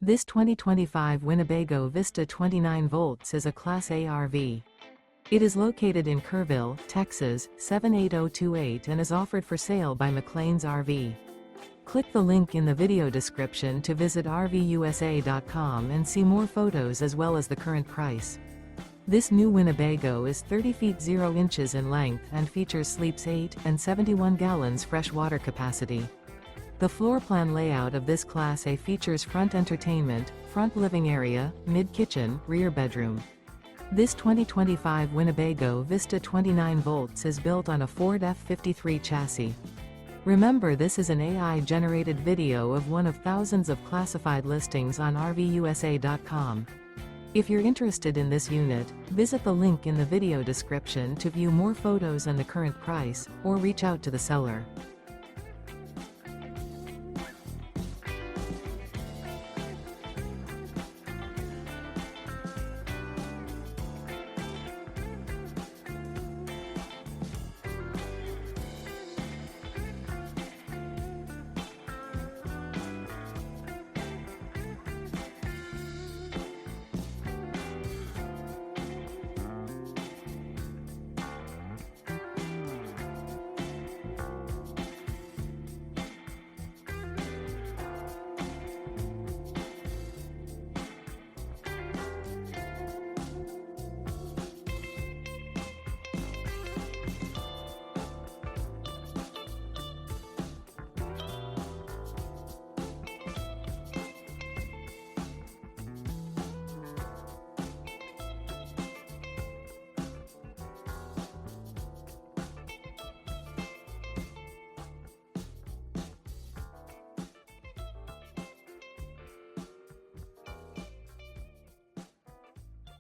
This 2025 Winnebago Vista 29V is a Class A RV. It is located in Kerrville, Texas, 78028 and is offered for sale by McClains RV. Click the link in the video description to visit RVUSA.com and see more photos as well as the current price. This new Winnebago is 30 feet 0 inches in length and features sleeps 8 and 71 gallons fresh water capacity. The floor plan layout of this Class A features front entertainment, front living area, mid-kitchen, rear bedroom. This 2025 Winnebago Vista 29V is built on a Ford F53 chassis. Remember, this is an AI-generated video of one of thousands of classified listings on RVUSA.com. If you're interested in this unit, visit the link in the video description to view more photos and the current price, or reach out to the seller.